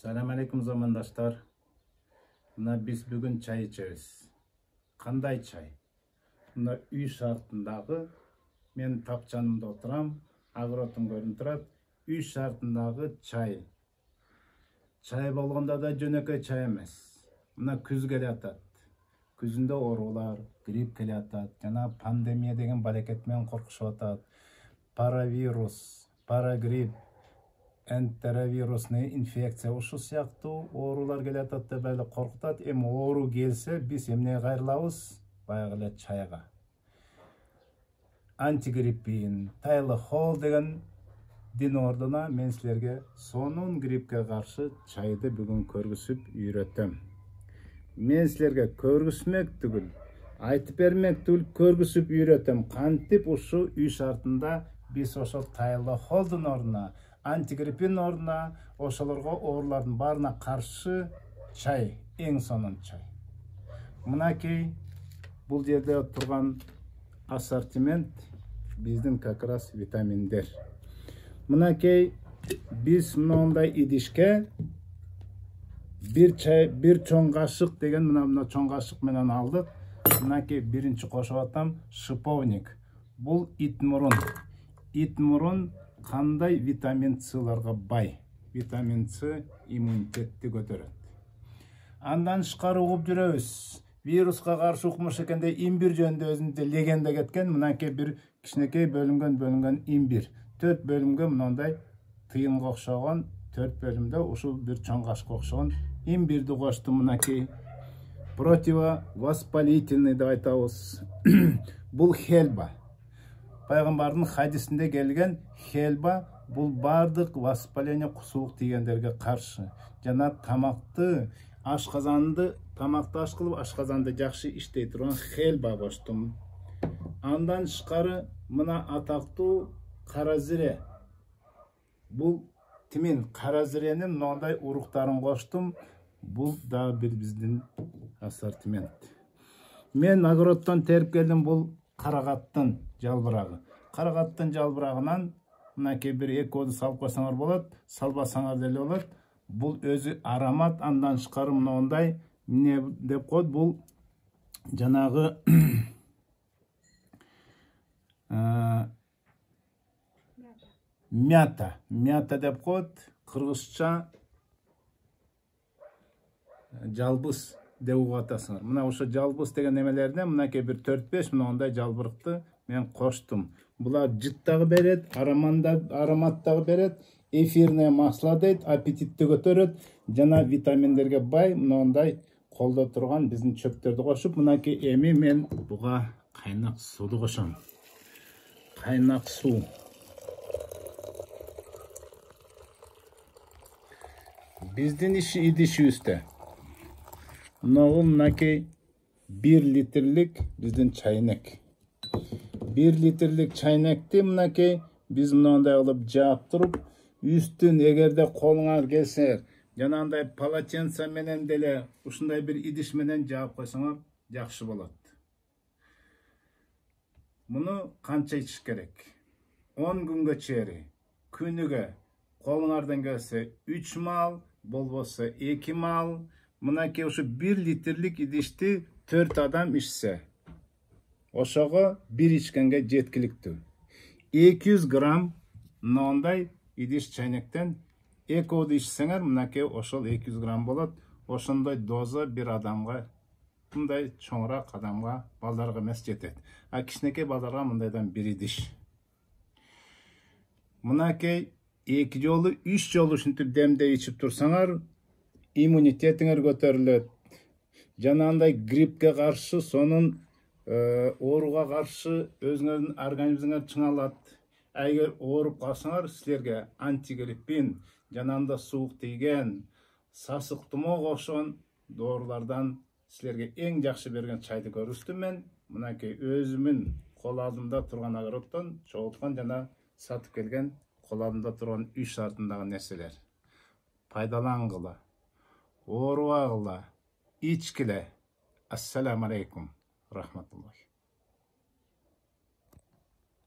Assalamu alaikum zamandaşlar. Mına biz bugün çay içeriz. Qanday çay? Mına үй şartındağı, men tapçanımda oturam, agrotum görünüp turat. Үй şartındağı çay. Çay болгондо da жөнөкөй çay эмес. Мына күз келатат. Күзүндө ооруlar, грипп келатат, жана пандемия деген балекет менен коркушуп атат. Паравирус, парагрипп, энтеровирусный инфекция ушул сыяктуу оорулар келатат деп эле коркутат. Эми оору келсе биз эмнеге кайрылабыз? Баягы эле чайга. Антигриппин, тайлохол деген дин ордуна мен силерге сонун гриппке каршы чайды бүгүн көргүзүп үйрөтөм. Мен силерге көргүзмөк түгүл, айтып бермек түгүл, көргүзүп үйрөтөм. Кантип ушу үй шартында биз ошол тайлохолдун ордуна, антигриппин ордуна ошолорго оорулардын баарына каршы чай, эң сонун чай. Мынакей бул жерде турган ассортимент биздин как раз витаминдер. Мынакей биз мындай идишке bir чоң кашык деген мына чоң кашык менен алдык. Мынакей биринчи кошуп атам шиповник. Бул ит мурун. Ит мурун кандай витамин С'ларга бай. Витамин С иммунитетти көтөрөт. Андан тышкары угуп жүрөбүз. Вируска каршы укмуш экенде имбир жөнүндө өзүндө легенда кеткен. Мынакей бир кичинекей бөлүнгөн имбир. 4 бөлүмгө мындай тыйынга окшогон 4 бөлүмдө ушул бир чоң кашыкка окшогон имбирди коштум. Мынакей противовоспалительный деп айтабыз. Бул хельба. Пайгамбардын хадисинде келген хельба бул бардык воспаление кусуук тийгендерге каршы. Жана тамакты ашказанды аш кылып ашказанды жакшы иштей турган хельба коштум. Андан тышкары мына атактуу каразире. Бул тимин каразиренин мындай уруктарын коштум. Бул да бир биздин ассортимент. Мен огороддон терип келдим бул карагаттын жалбырагы. Карагаттын жалбырагынан мынакей бир экөөдү салып койсоңор болот, салбасаңар деле болот. Бул өзү аромат, андан тышкары мындай эмне деп коет, бул жанагы мята деп коет, кыргызча жалбыз деп угуп атасыңар. Мына ошо жалбыз деген немелерден мынакей бир 4-5 мындай жалбырыкты мен коштум. Булар жыттагы берет, ароматтагы берет, эфирное масло дейт, аппетитти көтөрөт, жана витаминдерге бай мындай колдо турган биздин чөптөрдү кошуп, мынакей эми мен буга кайнак сууду кошом. Кайнак суу. Биздин идишибизде мынакей 1 литрлик биздин чайнек. 1 литрлик чайнекти мынакей биз мындай кылып жаап туруп, үстүн эгерде колуңар келсе, жанагындай полотенце менен деле ушундай бир идиш менен жаап койсоңор жакшы болот. Муну канча ичиш керек? 10 күнгө чейин, күнүгө колуңардан келсе 3 мал, болбосо 2 мал. Мынакей ушу 1 литрлик идишти 4 адам ичсе, ошого бир ичкенге жеткиликтүү. 200 грамм мындай идиш чайнектен экөөдү ичсеңер, мынакей ошол 200 грамм болот. Ошондой доза бир адамга, мындай чоңураак адамга, балдарга эмес жетет. А кичинекей балдарга мындайдан бир идиш. Мынакей 2 жолу, 3 жолу ушинтип демдеп ичип турсаңар, иммунитетиңер көтөрүлөт. Жанагындай гриппке каршы, сонун ооруга каршы өзүңөрдүн организмиңер чыңалат. Эгер ооруп калсаңар, силерге антигриппин, жанагында суук тийген, сасык тумоого окшогон доорулардан силерге эң жакшы берген чайды көрүстүм мен. Мынакей өзүмүн кол алдымда турган огороддон чогулткан жана сатып келген кол алдымда турган үй шартындагы нерселер. Пайдалангыла, оорубагыла, ичкиле. Ассаламу алейкум, рахматуллахи.